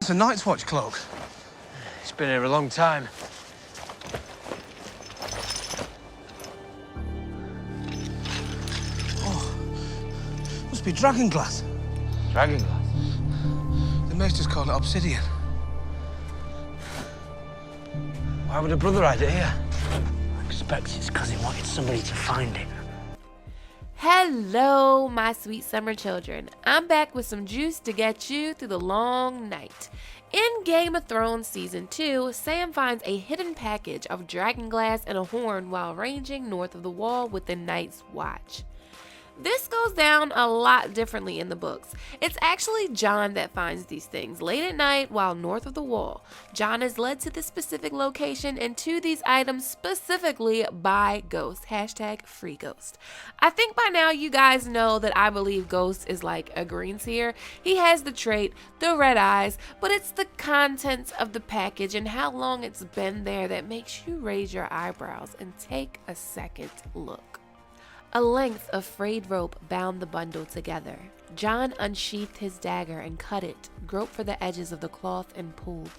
It's a Night's Watch cloak. It's been here a long time. Oh, must be dragon glass. Dragon glass? The maesters call it obsidian. Why would a brother hide it here? I expect it's because he wanted somebody to find it. Hello, my sweet summer children. I'm back with some juice to get you through the long night. In Game of Thrones Season 2, Sam finds a hidden package of dragonglass and a horn while ranging north of the wall with the Night's Watch. This goes down a lot differently in the books. It's actually Jon that finds these things late at night while north of the wall. Jon is led to this specific location and to these items specifically by Ghost. #FreeGhost. I think by now you guys know that I believe Ghost is like a green seer. He has the trait, the red eyes, but it's the contents of the package and how long it's been there that makes you raise your eyebrows and take a second look. A length of frayed rope bound the bundle together. Jon unsheathed his dagger and cut it, groped for the edges of the cloth and pulled.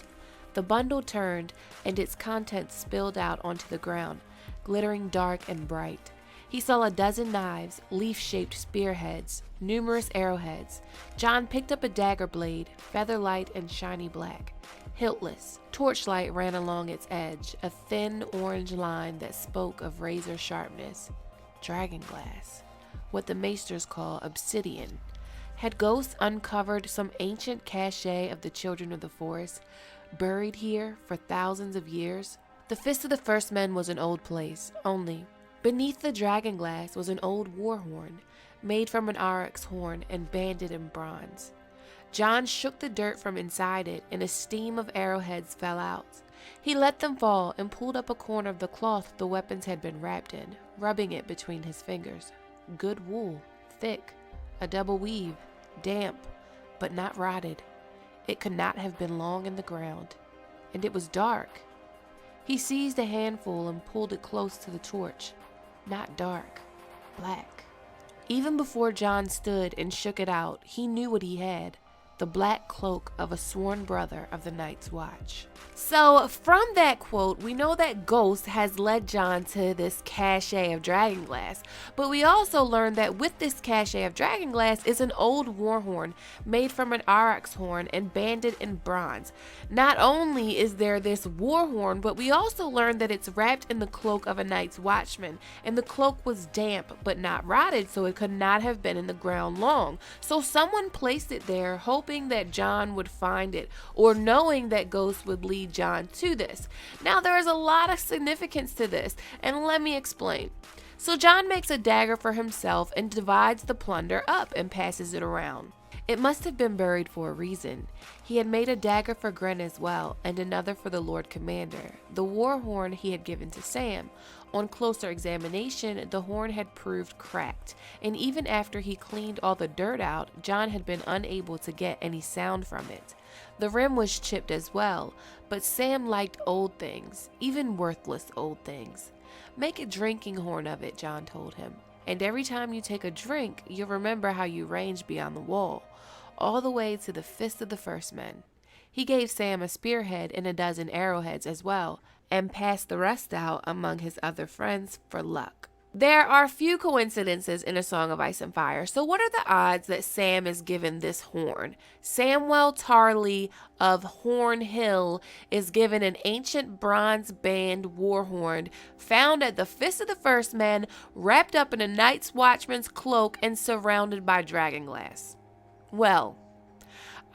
The bundle turned, and its contents spilled out onto the ground, glittering dark and bright. He saw a dozen knives, leaf-shaped spearheads, numerous arrowheads. Jon picked up a dagger blade, feather-light and shiny black. Hiltless, torchlight ran along its edge, a thin orange line that spoke of razor sharpness. Dragonglass, what the maesters call obsidian. Had Ghost uncovered some ancient cache of the children of the forest, buried here for thousands of years? The Fist of the First Men was an old place, only beneath the dragonglass was an old war horn, made from an aurochs horn and banded in bronze. Jon shook the dirt from inside it, and a steam of arrowheads fell out. He let them fall and pulled up a corner of the cloth the weapons had been wrapped in, rubbing it between his fingers. Good wool, thick, a double weave, damp, but not rotted. It could not have been long in the ground, and it was dark. He seized a handful and pulled it close to the torch. Not dark, black. Even before Jon stood and shook it out, he knew what he had. The black cloak of a sworn brother of the Night's Watch. So from that quote, we know that Ghost has led Jon to this cache of dragonglass, but we also learned that with this cache of dragonglass is an old war horn made from an aurochs horn and banded in bronze. Not only is there this war horn, but we also learned that it's wrapped in the cloak of a Night's Watchman, and the cloak was damp but not rotted, so it could not have been in the ground long. So someone placed it there hoping that Jon would find it, or knowing that Ghost would lead Jon to this. Now there is a lot of significance to this, and let me explain. So Jon makes a dagger for himself and divides the plunder up and passes it around. It must have been buried for a reason. He had made a dagger for Gren as well, and another for the Lord Commander. The war horn he had given to Sam. On closer examination, the horn had proved cracked, and even after he cleaned all the dirt out, Jon had been unable to get any sound from it. The rim was chipped as well, but Sam liked old things, even worthless old things. Make a drinking horn of it, Jon told him, and every time you take a drink, you'll remember how you ranged beyond the wall, all the way to the Fist of the First Men. He gave Sam a spearhead and a dozen arrowheads as well, and passed the rest out among his other friends for luck. There are few coincidences in A Song of Ice and Fire, so what are the odds that Sam is given this horn? Samwell Tarly of Horn Hill is given an ancient bronze band war horn found at the Fist of the First Men, wrapped up in a Night's Watchman's cloak and surrounded by dragonglass. Well,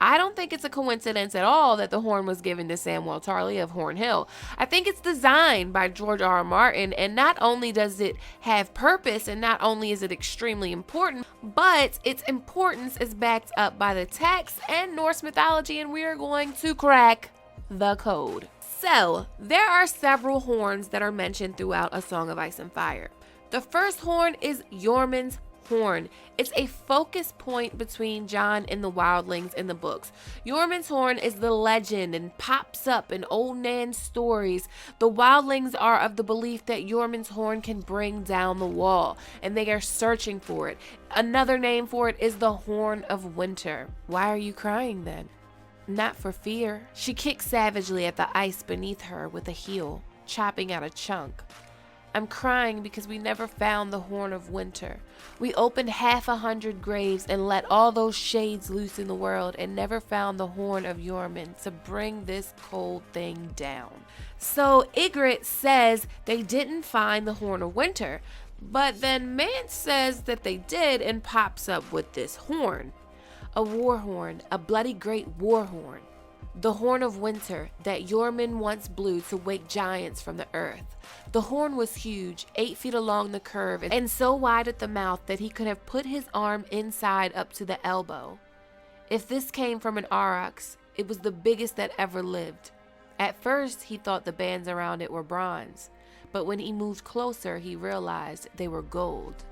I don't think it's a coincidence at all that the horn was given to Samwell Tarly of Horn Hill. I think it's designed by George R.R. Martin, and not only does it have purpose, and not only is it extremely important, but its importance is backed up by the text and Norse mythology, and we are going to crack the code. So, there are several horns that are mentioned throughout A Song of Ice and Fire. The first horn is Joramun's horn. It's a focus point between Jon and the wildlings in the books. Joramun's horn is the legend and pops up in old Nan stories. The wildlings are of the belief that Joramun's horn can bring down the wall, and they are searching for it. Another name for it is the Horn of Winter. Why are you crying then? not for fear. She kicked savagely at the ice beneath her with a heel, chopping out a chunk. I'm crying because we never found the Horn of Winter. We opened 100 graves and let all those shades loose in the world and never found the Horn of Joramun to bring this cold thing down. So Ygritte says they didn't find the Horn of Winter, but then Mance says that they did and pops up with this horn. A war horn, a bloody great war horn. The Horn of Winter that Joramun once blew to wake giants from the earth. The horn was huge, 8 feet along the curve, and so wide at the mouth that he could have put his arm inside up to the elbow. If this came from an aurochs, it was the biggest that ever lived. At first, he thought the bands around it were bronze, but when he moved closer, he realized they were gold.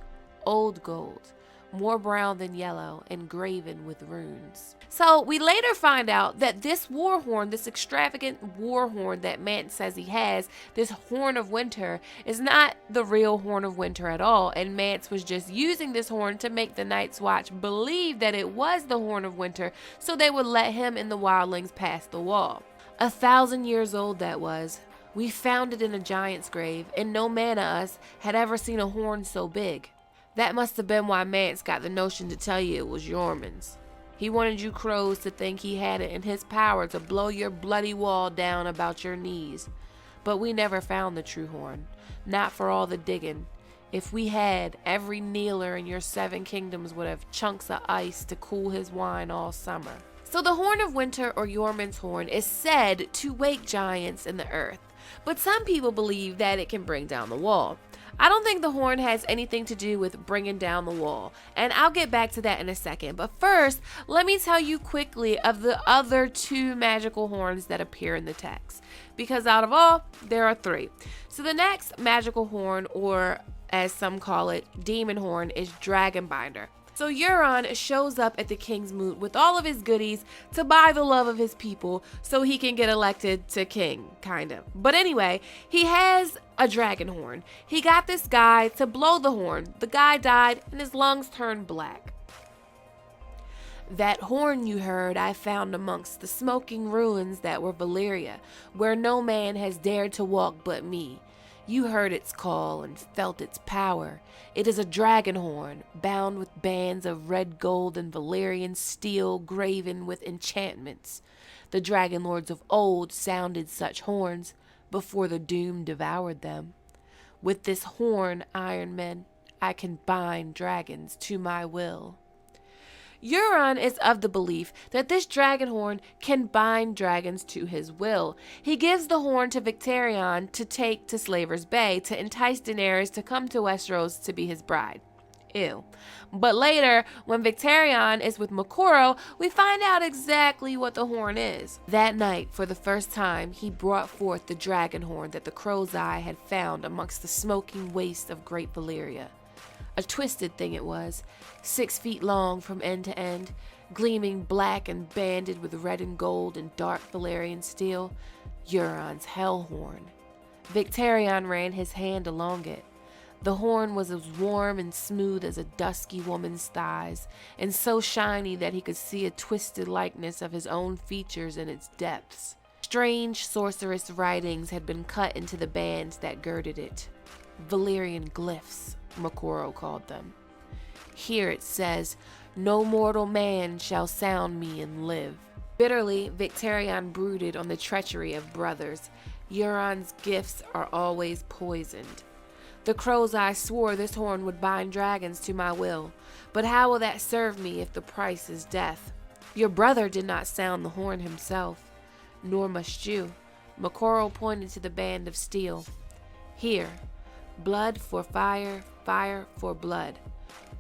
Old gold. More brown than yellow, and graven with runes. So we later find out that this war horn, this extravagant war horn that Mance says he has, this Horn of Winter, is not the real Horn of Winter at all, and Mance was just using this horn to make the Night's Watch believe that it was the Horn of Winter so they would let him and the wildlings pass the wall. 1,000 years old that was. We found it in a giant's grave, and no man of us had ever seen a horn so big. That must have been why Mance got the notion to tell you it was Joramun's. He wanted you crows to think he had it in his power to blow your bloody wall down about your knees. But we never found the true horn. Not for all the digging. If we had, every kneeler in your 7 kingdoms would have chunks of ice to cool his wine all summer. So the Horn of Winter, or Joramun's horn, is said to wake giants in the earth. But some people believe that it can bring down the wall. I don't think the horn has anything to do with bringing down the wall, and I'll get back to that in a second. But first, let me tell you quickly of the other 2 magical horns that appear in the text, because out of all, there are 3. So the next magical horn, or as some call it, demon horn, is Dragonbinder. So Euron shows up at the King's Moot with all of his goodies to buy the love of his people so he can get elected to king, kind of. But anyway, he has a dragon horn. He got this guy to blow the horn. The guy died and his lungs turned black. That horn you heard I found amongst the smoking ruins that were Valyria, where no man has dared to walk but me. You heard its call and felt its power. It is a dragon horn, bound with bands of red gold and Valyrian steel graven with enchantments. The dragon lords of old sounded such horns before the doom devoured them. With this horn, Iron Men, I can bind dragons to my will. Euron is of the belief that this dragon horn can bind dragons to his will. He gives the horn to Victarion to take to Slaver's Bay to entice Daenerys to come to Westeros to be his bride. Ew. But later, when Victarion is with Moqorro, we find out exactly what the horn is. That night, for the first time, he brought forth the dragon horn that the Crow's Eye had found amongst the smoking waste of Great Valyria. A twisted thing it was, 6 feet long from end to end, gleaming black and banded with red and gold and dark Valyrian steel, Euron's hell horn. Victarion ran his hand along it. The horn was as warm and smooth as a dusky woman's thighs, and so shiny that he could see a twisted likeness of his own features in its depths. Strange sorceress writings had been cut into the bands that girded it. Valyrian glyphs, Moqorro called them. Here it says, "No mortal man shall sound me and live." Bitterly, Victarion brooded on the treachery of brothers. Euron's gifts are always poisoned. The Crow's Eye swore this horn would bind dragons to my will, but how will that serve me if the price is death? Your brother did not sound the horn himself, nor must you. Moqorro pointed to the band of steel. Here, blood for fire, fire for blood.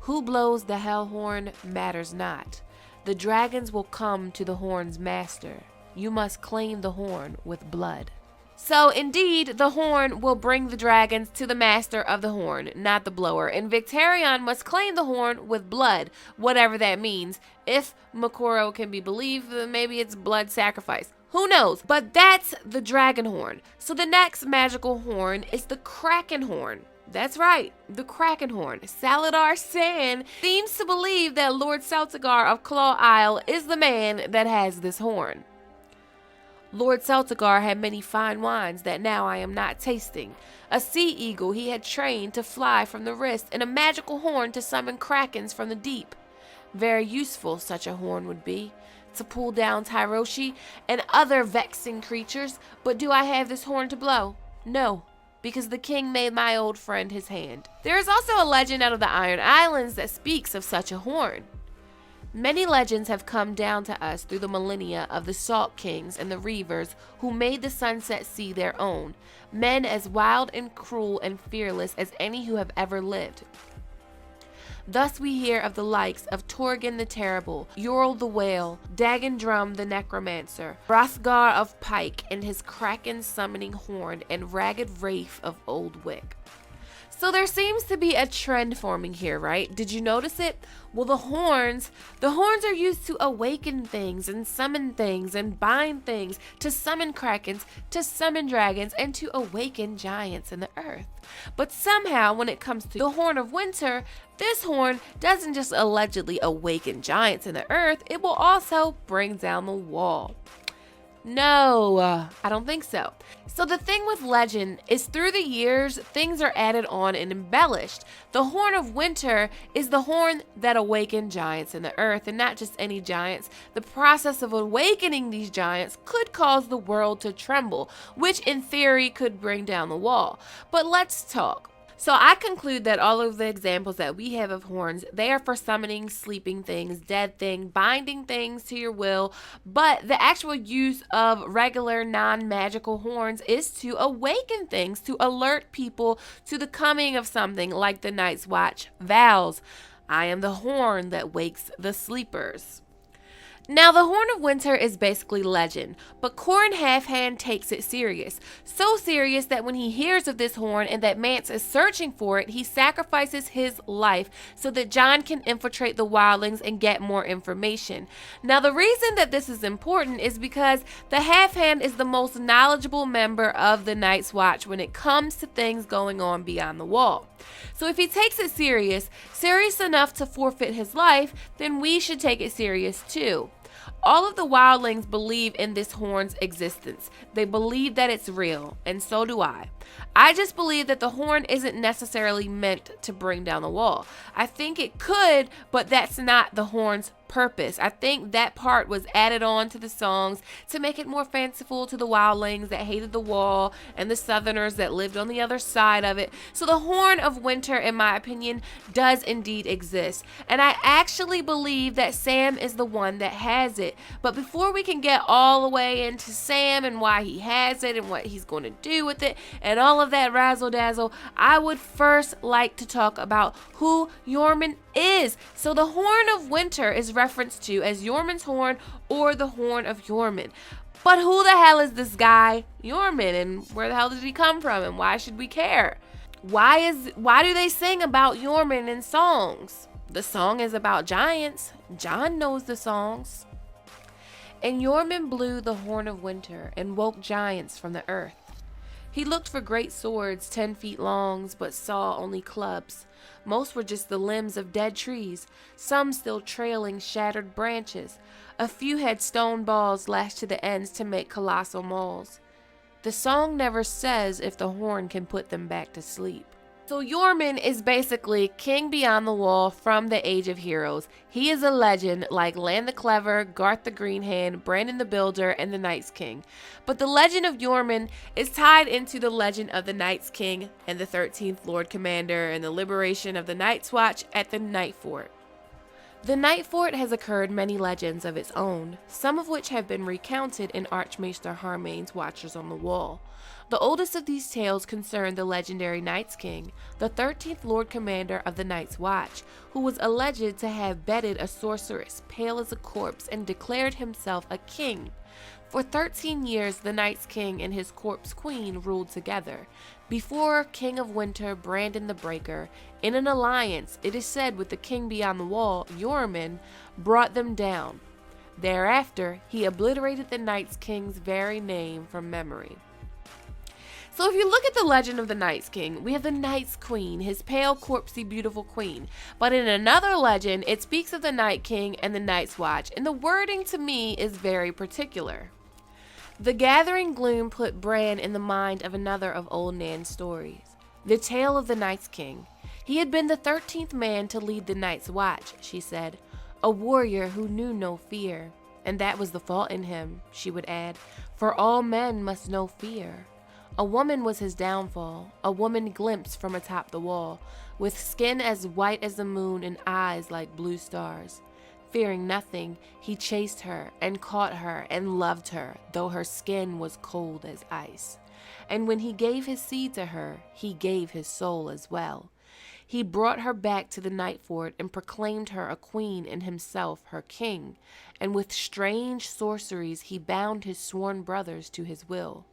Who blows the hell horn matters not. The dragons will come to the horn's master. You must claim the horn with blood. So indeed, the horn will bring the dragons to the master of the horn, not the blower, and Victarion must claim the horn with blood, whatever that means. If Moqorro can be believed, then maybe it's blood sacrifice. Who knows? But that's the dragon horn. So the next magical horn is the kraken horn. That's right, the Kraken horn. Saladar Saan seems to believe that Lord Celtigar of Claw Isle is the man that has this horn. Lord Celtigar had many fine wines that now I am not tasting. A sea eagle he had trained to fly from the wrist, and a magical horn to summon krakens from the deep. Very useful such a horn would be, to pull down Tyroshi and other vexing creatures, but do I have this horn to blow? No, because the king made my old friend his hand. There is also a legend out of the Iron Islands that speaks of such a horn. Many legends have come down to us through the millennia of the Salt Kings and the Reavers who made the Sunset Sea their own, men as wild and cruel and fearless as any who have ever lived. Thus we hear of the likes of Torgan the Terrible, Yorl the Whale, Dagon Drum the Necromancer, Hrothgar of Pike and his Kraken summoning horn, and Ragged Wraith of Old Wick. So there seems to be a trend forming here, right? Did you notice it? Well, the horns are used to awaken things and summon things and bind things, to summon krakens, to summon dragons, and to awaken giants in the earth. But somehow, when it comes to the Horn of Winter, this horn doesn't just allegedly awaken giants in the earth, it will also bring down the wall. No, I don't think so. So the thing with legend is through the years, things are added on and embellished. The Horn of Winter is the horn that awakened giants in the earth, and not just any giants. The process of awakening these giants could cause the world to tremble, which in theory could bring down the wall. But let's talk. So I conclude that all of the examples that we have of horns, they are for summoning sleeping things, dead things, binding things to your will, but the actual use of regular non-magical horns is to awaken things, to alert people to the coming of something, like the Night's Watch vows, I am the horn that wakes the sleepers. Now, the Horn of Winter is basically legend, but Corrin Halfhand takes it serious. So serious that when he hears of this horn and that Mance is searching for it, he sacrifices his life so that Jon can infiltrate the wildlings and get more information. Now, the reason that this is important is because the Halfhand is the most knowledgeable member of the Night's Watch when it comes to things going on beyond the wall. So if he takes it serious enough to forfeit his life, then we should take it serious too. All of the wildlings believe in this horn's existence. They believe that it's real, and so do I. I just believe that the horn isn't necessarily meant to bring down the wall. I think it could, but that's not the horn's purpose. I think that part was added on to the songs to make it more fanciful to the wildlings that hated the wall and the southerners that lived on the other side of it. So the Horn of Winter, in my opinion, does indeed exist. And I actually believe that Sam is the one that has it. But before we can get all the way into Sam and why he has it and what he's going to do with it and all of that razzle dazzle, I would first like to talk about who Joramun is. So the Horn of Winter is referenced to as Jormun's horn or the Horn of Joramun. But who the hell is this guy Joramun, and where the hell did he come from, and why should we care? Why do they sing about Joramun in songs? The song is about giants. Jon knows the songs. And Joramun blew the Horn of Winter and woke giants from the earth. He looked for great swords 10 feet long, but saw only clubs. Most were just the limbs of dead trees, some still trailing shattered branches. A few had stone balls lashed to the ends to make colossal mauls. The song never says if the horn can put them back to sleep. So Joramun is basically King Beyond the Wall from the Age of Heroes. He is a legend like Lan the Clever, Garth the Green Hand, Brandon the Builder, and the Night's King. But the legend of Joramun is tied into the legend of the Night's King and the 13th Lord Commander and the liberation of the Night's Watch at the Night Fort. The Night Fort has occurred many legends of its own, some of which have been recounted in Archmaester Harmain's Watchers on the Wall. The oldest of these tales concern the legendary Night's King, the 13th Lord Commander of the Night's Watch, who was alleged to have bedded a sorceress pale as a corpse and declared himself a king. For 13 years, the Night's King and his corpse queen ruled together. Before King of Winter, Brandon the Breaker, in an alliance, it is said with the King Beyond the Wall, Joramun, brought them down. Thereafter, he obliterated the Night's King's very name from memory. So if you look at the legend of the Night's King, we have the Night's Queen, his pale, corpsey, beautiful queen. But in another legend, it speaks of the Night King and the Night's Watch, and the wording to me is very particular. The gathering gloom put Bran in the mind of another of old Nan's stories. The tale of the Night's King. He had been the 13th man to lead the Night's Watch, she said, a warrior who knew no fear. And that was the fault in him, she would add, for all men must know fear. A woman was his downfall, a woman glimpsed from atop the wall, with skin as white as the moon and eyes like blue stars. Fearing nothing, he chased her and caught her and loved her, though her skin was cold as ice. And when he gave his seed to her, he gave his soul as well. He brought her back to the Night Fort and proclaimed her a queen and himself her king. And with strange sorceries he bound his sworn brothers to his will.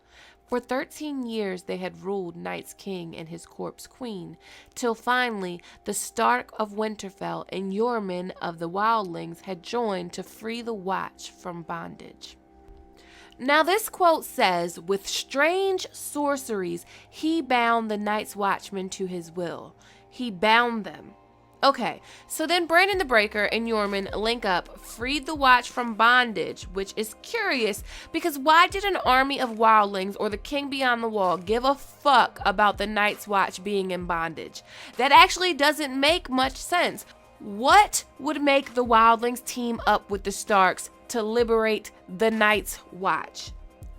For 13 years they had ruled Night's King and his corpse queen, till finally the Stark of Winterfell and Joramun of the Wildlings had joined to free the Watch from bondage. Now this quote says, with strange sorceries he bound the Night's Watchmen to his will. He bound them. Okay, so then Brandon the Breaker and Joramun link up, freed the Watch from bondage, which is curious because why did an army of wildlings or the king beyond the wall give a fuck about the Night's Watch being in bondage? That actually doesn't make much sense. What would make the wildlings team up with the Starks to liberate the Night's Watch?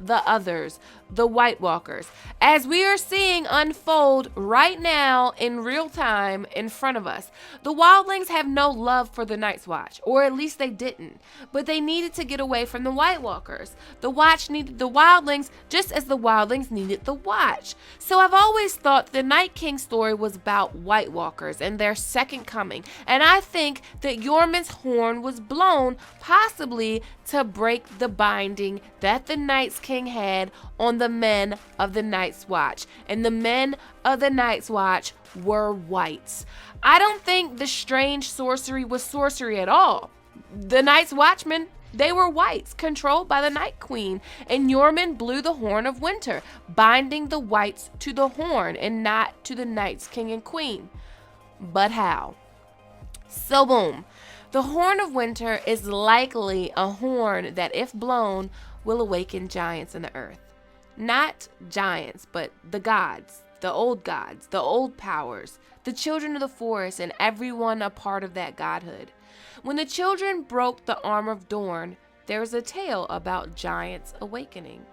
The others, the White Walkers, as we are seeing unfold right now in real time in front of us. The wildlings have no love for the Night's Watch, or at least they didn't, but they needed to get away from the White Walkers. The Watch needed the wildlings just as the wildlings needed the Watch. So I've always thought the Night King story was about White Walkers and their second coming, and I think that Joramun's horn was blown possibly to break the binding that the Night's King had on the men of the Night's Watch, and the men of the Night's Watch were whites. I don't think the strange sorcery was sorcery at all. The Night's Watchmen, they were whites, controlled by the Night Queen, and Joramun blew the horn of winter, binding the whites to the horn and not to the Night's King and Queen. But how? So boom. The horn of winter is likely a horn that, if blown, will awaken giants in the earth. Not giants, but the gods, the old powers, the children of the forest, and everyone a part of that godhood. When the children broke the arm of Dorne, there is a tale about giants awakening.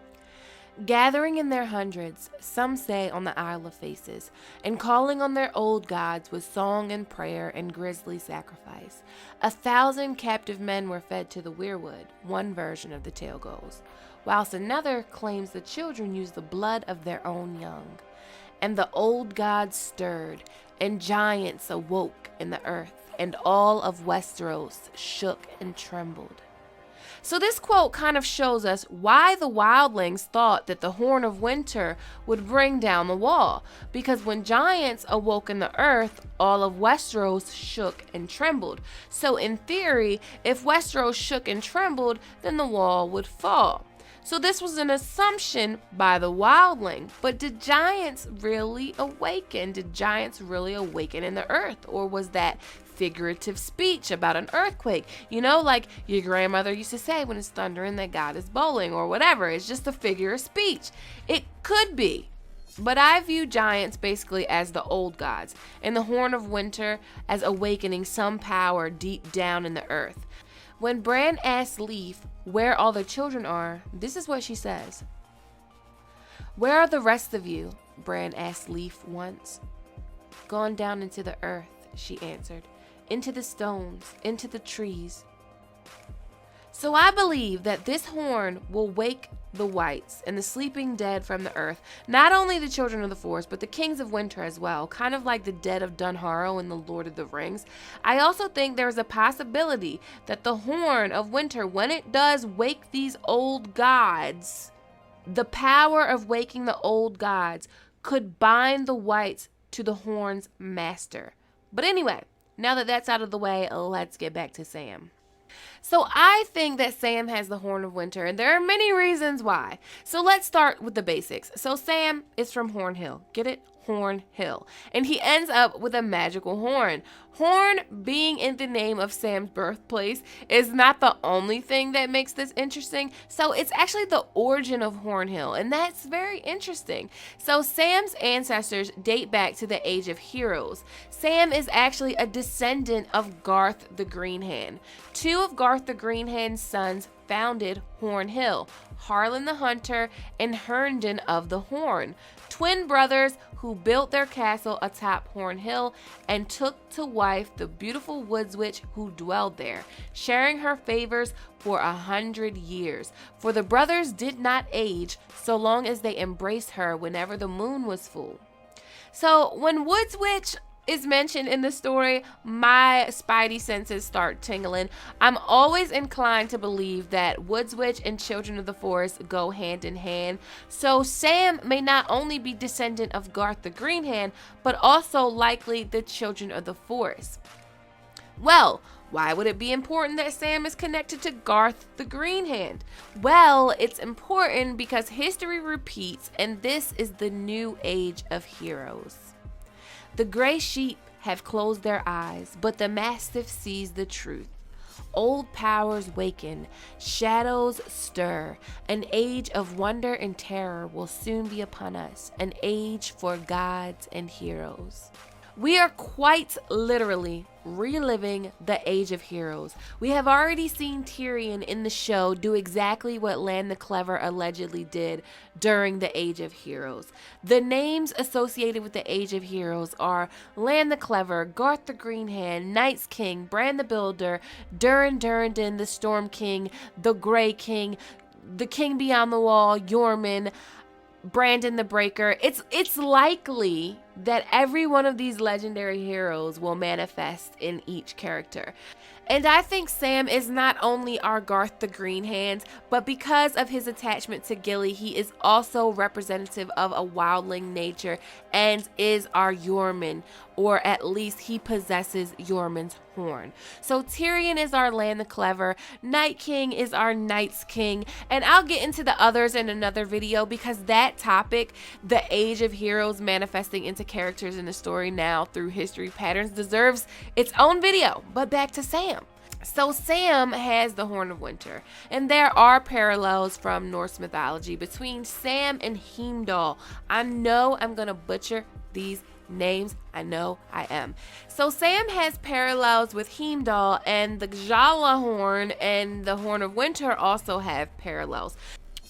Gathering in their hundreds, some say on the Isle of Faces, and calling on their old gods with song and prayer and grisly sacrifice. 1,000 captive men were fed to the weirwood, one version of the tale goes, whilst another claims the children used the blood of their own young. And the old gods stirred, and giants awoke in the earth, and all of Westeros shook and trembled. So this quote kind of shows us why the wildlings thought that the Horn of Winter would bring down the wall. Because when giants awoke in the earth, all of Westeros shook and trembled. So in theory, if Westeros shook and trembled, then the wall would fall. So this was an assumption by the wildling. But did giants really awaken? Did giants really awaken in the earth? Or was that figurative speech about an earthquake? You know, like your grandmother used to say when it's thundering that God is bowling or whatever. It's just a figure of speech. It could be. But I view giants basically as the old gods and the Horn of Winter as awakening some power deep down in the earth. When Bran asks Leaf where all the children are, this is what she says. "Where are the rest of you?" Bran asked Leaf once. "Gone down into the earth," she answered. "Into the stones, into the trees." So I believe that this horn will wake the whites and the sleeping dead from the earth, not only the children of the forest, but the kings of winter as well, kind of like the dead of Dunharrow in the Lord of the Rings. I also think there's a possibility that the horn of winter, when it does wake these old gods, the power of waking the old gods could bind the whites to the horn's master. But anyway, now that that's out of the way, let's get back to Sam. So I think that Sam has the Horn of Winter, and there are many reasons why. So let's start with the basics. So Sam is from Horn Hill. Get it? Horn Hill. And he ends up with a magical horn. Horn being in the name of Sam's birthplace is not the only thing that makes this interesting. So it's actually the origin of Horn Hill, and that's very interesting. So Sam's ancestors date back to the Age of Heroes. Sam is actually a descendant of Garth the Green Hand. Two of Garth the Green Hand's sons founded Horn Hill, Harlan the Hunter and Herndon of the Horn, twin brothers who built their castle atop Horn Hill and took to wife the beautiful woods witch who dwelled there, sharing her favors for 100 years. For the brothers did not age so long as they embraced her whenever the moon was full. So when Woods Witch is mentioned in the story, my spidey senses start tingling. I'm always inclined to believe that Woods Witch and Children of the Forest go hand in hand. So Sam may not only be descendant of Garth the Green Hand, but also likely the Children of the Forest. Well, why would it be important that Sam is connected to Garth the Green Hand? Well, it's important because history repeats, and this is the new age of heroes. The gray sheep have closed their eyes, but the mastiff sees the truth. Old powers waken, shadows stir. An age of wonder and terror will soon be upon us, an age for gods and heroes. We are quite literally reliving the Age of Heroes. We have already seen Tyrion in the show do exactly what Lan the Clever allegedly did during the Age of Heroes. The names associated with the Age of Heroes are Lan the Clever, Garth the Green Hand, Night's King, Bran the Builder, Durin Durrandon the Storm King, the Grey King, the King Beyond the Wall, Joramun, Brandon the Breaker. It's likely that every one of these legendary heroes will manifest in each character. And I think Sam is not only our Garth the Green Hand, but because of his attachment to Gilly, he is also representative of a wildling nature and is our Joramun, or at least he possesses Joramun's horn. So Tyrion is our Lan the Clever, Night King is our Night's King, and I'll get into the others in another video because that topic, the Age of Heroes manifesting into characters in the story now through history patterns, deserves its own video. But back to Sam. So Sam has the Horn of Winter, and there are parallels from Norse mythology between Sam and Heimdall. I know I'm gonna butcher these names. I know I am. So Sam has parallels with Heimdall, and the Gjallarhorn and the Horn of Winter also have parallels.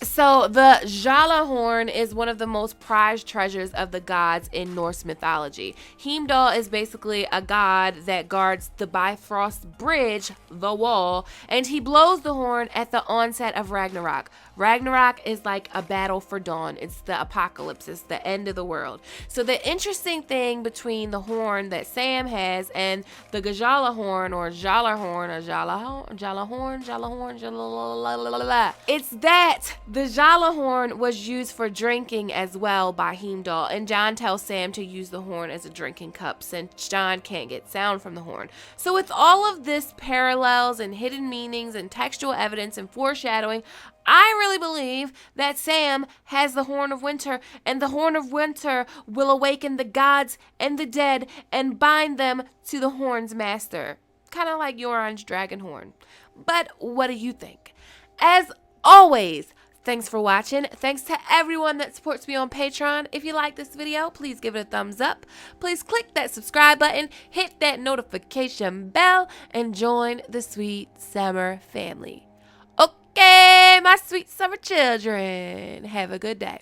So the Gjallarhorn is one of the most prized treasures of the gods in Norse mythology. Heimdall is basically a god that guards the Bifrost Bridge, the wall, and he blows the horn at the onset of Ragnarok. Ragnarok is like a battle for dawn. It's the apocalypse. It's the end of the world. So the interesting thing between the horn that Sam has and the Gjallarhorn or Gjallarhorn or Gjallarhorn, it's that the Gjallarhorn was used for drinking as well by Heimdall, and Jon tells Sam to use the horn as a drinking cup since Jon can't get sound from the horn. So with all of this parallels and hidden meanings and textual evidence and foreshadowing, I really believe that Sam has the Horn of Winter, and the Horn of Winter will awaken the gods and the dead and bind them to the horn's master. Kind of like Euron's dragon horn. But what do you think? As always, thanks for watching. Thanks to everyone that supports me on Patreon. If you like this video, please give it a thumbs up. Please click that subscribe button, hit that notification bell, and join the Sweet Summer family. Okay, my sweet summer children, have a good day.